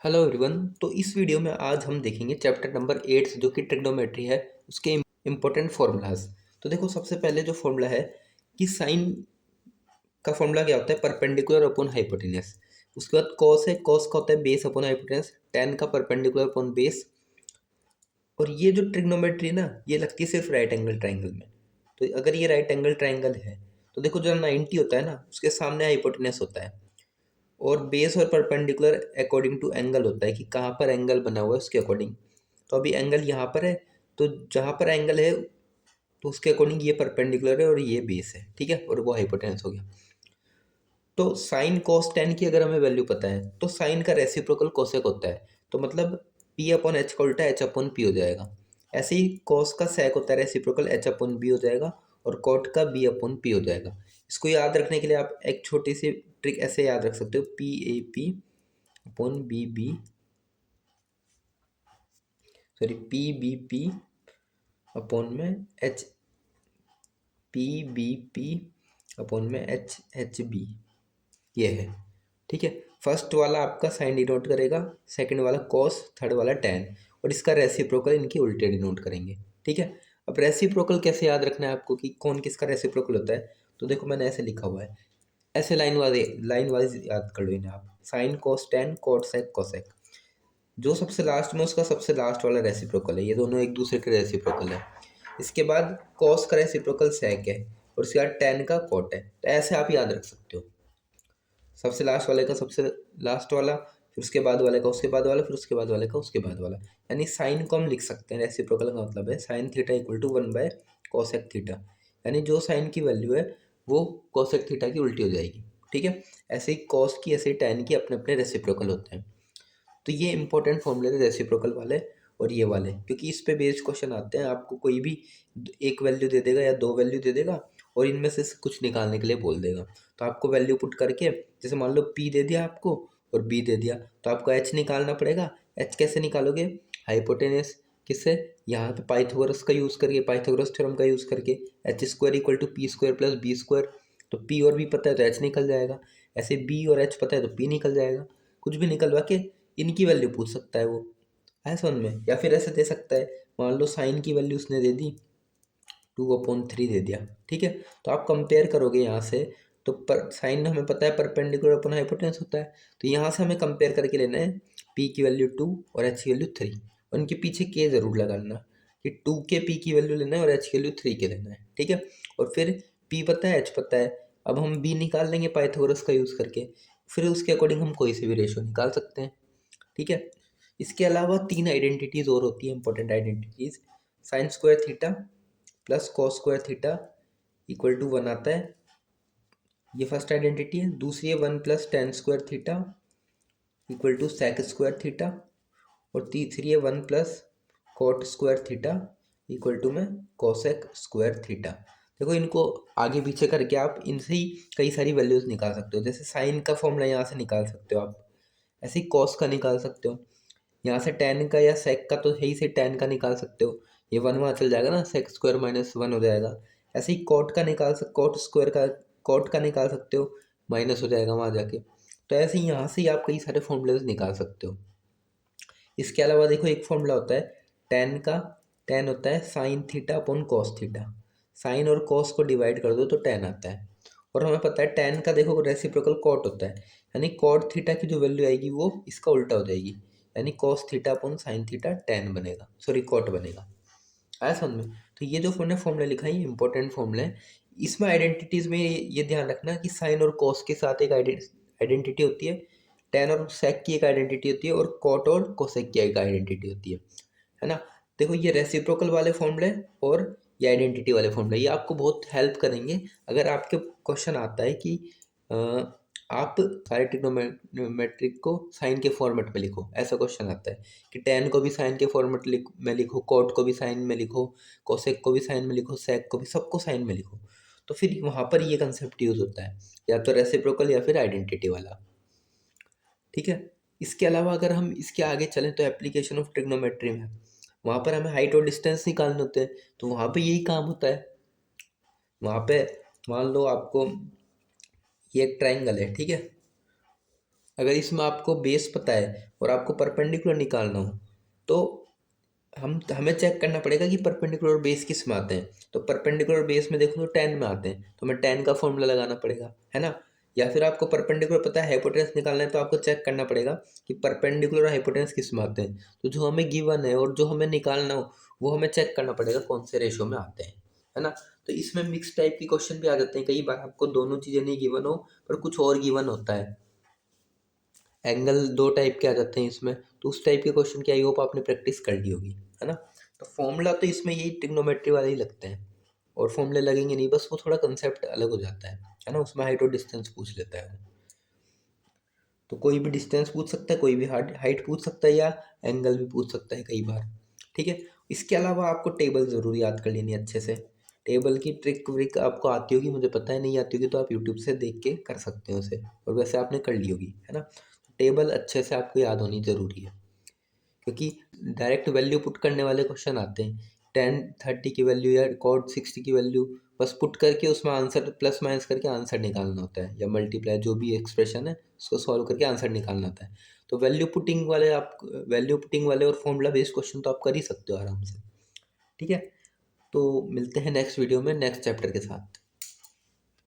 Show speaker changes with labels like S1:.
S1: Hello everyone. तो इस video में आज हम देखेंगे चैप्टर नंबर 8 जो कि ट्रिग्नोमेट्री है, उसके इम्पोर्टेंट फार्मूलाज। तो देखो, सबसे पहले जो फार्मूला है कि साइन का फार्मूला क्या होता है, परपेंडिकुलर अपॉन हाइपोटेनस। उसके बाद कॉस है, कॉस का होता है बेस अपॉन हाइपोटेनस, टेन का परपेंडिकुलर अपॉन बेस। और ये जो ट्रिग्नोमेट्री है ना, ये लगती है सिर्फ राइट एंगल ट्राइंगल में। तो अगर ये राइट एंगल ट्राइंगल है तो देखो, जो 90 होता है ना, उसके सामने हाइपोटेनस होता है। और बेस और परपेंडिकुलर अकॉर्डिंग टू एंगल होता है कि कहाँ पर एंगल बना हुआ है उसके अकॉर्डिंग। तो अभी एंगल यहाँ पर है, तो जहाँ पर एंगल है तो उसके अकॉर्डिंग ये परपेंडिकुलर है और ये बेस है, ठीक है, और वो हाइपोटेनस हो गया। तो साइन कोस टेन की अगर हमें वैल्यू पता है तो साइन का रेसिप्रोकल कोसेक होता है। तो मतलब पी अपॉन एच का उल्टा एच अपॉन पी हो जाएगा। ऐसे ही कॉस का सेक होता है रेसिप्रोकल एच अपॉन बी हो जाएगा, और कॉट का बी अपॉन पी हो जाएगा। इसको याद रखने के लिए आप एक छोटी सी ट्रिक ऐसे याद रख सकते हो, P A P upon B B, sorry P B P upon में H, P B P upon में एच एच बी, ये है, ठीक है। फर्स्ट वाला आपका साइन डिनोट करेगा, सेकंड वाला कॉस, थर्ड वाला टैन, और इसका रेसिप्रोकल इनके उल्टे डिनोट करेंगे, ठीक है। अब रेसिप्रोकल कैसे याद रखना है आपको कि कौन किसका रेसिप्रोकल होता है, तो देखो मैंने ऐसे लिखा हुआ है, ऐसे लाइन वाइज याद कर लो इन्हें आप, sine cos tan cot sec cosec. जो सबसे लास्ट में उसका सबसे लास्ट वाला रेसिप्रोकल है, ये दोनों एक दूसरे के रेसिप्रोकल है। इसके बाद कॉस का रेसिप्रोकल सेक है, और उसके बाद टैन का कॉट है। तो ऐसे आप याद रख सकते हो, सबसे लास्ट वाले का सबसे लास्ट वाला, फिर उसके बाद वाले का उसके बाद वाला, फिर उसके बाद वाले का उसके बाद वाला। यानी साइन को हम लिख सकते हैं, रेसिप्रोकल का मतलब है साइन थीटा इक्वल टू 1/कॉसेक थीटा। यानी जो साइन की वैल्यू है वो कॉसेक थीटा की उल्टी हो जाएगी, ठीक है। ऐसे ही कॉस की, ऐसे ही टैन की अपने अपने रेसिप्रोकल होते हैं। तो ये इंपॉर्टेंट फॉर्मूले थे रेसिप्रोकल वाले और ये वाले, क्योंकि इस पे बेस्ड क्वेश्चन आते हैं। आपको कोई भी एक वैल्यू दे देगा या दो वैल्यू दे देगा, और इनमें से कुछ निकालने के लिए बोल देगा। तो आपको वैल्यू पुट करके, जैसे मान लो पी दे दिया आपको और बी दे दिया, तो आपको एच निकालना पड़ेगा। एच कैसे निकालोगे, हाइपोटेनस किससे, यहाँ पे पाइथागोरस का यूज़ करके, पाइथागोरस थ्योरम का यूज़ करके, H square equal to P square plus B square. तो पी और बी पता है तो एच निकल जाएगा, ऐसे बी और एच पता है तो पी निकल जाएगा। कुछ भी निकलवा के इनकी वैल्यू पूछ सकता है वो, है समझ में। या फिर ऐसे दे सकता है, मान लो साइन की वैल्यू उसने दे दी 2/3 दे दिया, ठीक है। तो आप कंपेयर करोगे यहाँ से, तो पर साइन हमें पता है परपेंडिकुलर अपॉन हाइपोटेनस होता है। तो यहाँ से हमें कंपेयर करके लेना है पी की वैल्यू 2 और एच की वैल्यू 3, और इनके पीछे के जरूर लगाना कि 2 के पी की वैल्यू लेना है और एच की वैल्यू 3 के लेना है, ठीक है। और फिर पी पता है, एच पता है, अब हम बी निकाल लेंगे पाइथागोरस का यूज़ करके। फिर उसके अकॉर्डिंग हम कोई से भी रेशियो निकाल सकते हैं, ठीक है। इसके अलावा तीन आइडेंटिटीज और होती है, important identities. Sine square theta plus cos square theta equal to 1 आता है, ये फर्स्ट आइडेंटिटी है। दूसरी है 1 + tan² theta equal to sec square theta, और तीसरी है 1 + cot² थीटा इक्वल टू में कोसेक स्क्वायर थीटा। देखो, इनको आगे पीछे करके आप इनसे ही कई सारी वैल्यूज निकाल सकते हो। जैसे साइन का फॉर्मूला यहाँ से निकाल सकते हो आप, ऐसे ही कॉस का निकाल सकते हो। यहाँ से टैन का या सेक का तो है ही, से टैन का निकाल सकते हो, ये 1 वहाँ चल जाएगा ना, सेक स्क्वायर -1 हो जाएगा। ऐसे ही कॉट का कॉट स्क्वायर का, कॉट का निकाल सकते हो, माइनस हो जाएगा वहाँ जाके। तो ऐसे ही यहाँ से ही आप कई सारे फॉर्मूलेज निकाल सकते हो। इसके अलावा देखो, एक फॉर्मूला होता है टैन का, टैन होता है sine theta upon cos theta. Sine और कॉस को डिवाइड कर दो तो टैन आता है। और हमें पता है टैन का देखो रेसिप्रोकल कॉट होता है, यानी कॉट थीटा की जो वैल्यू आएगी वो इसका उल्टा हो जाएगी, यानी cos theta upon sine theta tan बनेगा, सॉरी कॉट बनेगा। आया समझ में। तो ये जो मैंने फॉर्मूला लिखा है ये इंपॉर्टेंट फॉर्मूला है। इसमें आइडेंटिटीज में ये ध्यान रखना कि साइन और कॉस के साथ एक आइडेंटिटी होती है, टैन और सेक की एक आइडेंटिटी होती है, और कॉट और कोसेक की एक आइडेंटिटी होती है ना। देखो, ये रेसिप्रोकल वाले फॉर्मूले और ये आइडेंटिटी वाले फॉर्मूले, ये आपको बहुत हेल्प करेंगे अगर आपके क्वेश्चन आता है कि अ, आप सारे ट्रिग्नोमेट्रिक को साइन के फॉर्मेट में लिखो। ऐसा क्वेश्चन आता है कि टैन को भी साइन के फॉर्मेट में लिखो, कॉट को भी साइन में लिखो, कोसेक को भी साइन में लिखो, सेक को भी, सबको साइन में लिखो। तो फिर वहाँ पर ये कंसेप्ट यूज होता है, या तो रेसिप्रोकल या फिर आइडेंटिटी वाला, ठीक है। इसके अलावा अगर हम इसके आगे चलें तो एप्लीकेशन ऑफ ट्रिग्नोमेट्री में, वहाँ पर हमें हाइट और डिस्टेंस निकालने होते हैं। तो वहाँ पे यही काम होता है। वहाँ पे मान लो आपको ये एक ट्राइंगल है, ठीक है, अगर इसमें आपको बेस पता है और आपको परपेंडिकुलर निकालना हो तो हमें चेक करना पड़ेगा कि परपेंडिकुलर और बेस किस में आते हैं। तो परपेंडिकुलर बेस में देखो तो टेन में आते हैं, तो हमें टेन का फॉर्मूला लगाना पड़ेगा, है ना। या फिर आपको परपेंडिकुलर पता है, हाइपोटेनस निकालना है, तो आपको चेक करना पड़ेगा कि परपेंडिकुलर और हाइपोटेनस किस में आते हैं। तो जो हमें गिवन है और जो हमें निकालना हो वो हमें चेक करना पड़ेगा कौन से रेशो में आते हैं, है ना। तो इसमें मिक्स टाइप की क्वेश्चन भी आ जाते हैं, कई बार आपको दोनों चीज़ें नहीं गिवन हो पर कुछ और गिवन होता है। एंगल दो टाइप के आ जाते हैं इसमें, तो उस टाइप के क्वेश्चन की आई होप आपने प्रैक्टिस कर ली होगी, है ना। तो फॉर्मूला तो इसमें यही ट्रिग्नोमेट्री वाले ही लगते हैं, और फॉर्मूले लगेंगे नहीं, बस वो थोड़ा कंसेप्ट अलग हो जाता है ना। उसमें हाइट और डिस्टेंस पूछ लेता है वो। तो कोई भी डिस्टेंस पूछ सकता है, कोई भी हाइट पूछ सकता है, या एंगल भी पूछ सकता है कई बार, ठीक है। इसके अलावा आपको टेबल ज़रूर याद कर लेनी है अच्छे से। टेबल की ट्रिक व्रिक आपको आती होगी, मुझे पता है, नहीं आती होगी तो आप यूट्यूब से देख के कर सकते हो उसे, और वैसे आपने कर ली होगी, है ना। टेबल अच्छे से आपको याद होनी ज़रूरी है, क्योंकि डायरेक्ट वैल्यू पुट करने वाले क्वेश्चन आते हैं। 10 30 की वैल्यू या कॉड 60 की वैल्यू बस पुट करके उसमें आंसर प्लस माइनस करके आंसर निकालना होता है, या मल्टीप्लाई जो भी एक्सप्रेशन है उसको सॉल्व करके आंसर निकालना होता है। तो वैल्यू पुटिंग वाले और फॉर्मूला बेस्ड क्वेश्चन तो आप कर ही सकते हो आराम से, ठीक है। तो मिलते हैं नेक्स्ट वीडियो में नेक्स्ट चैप्टर के साथ।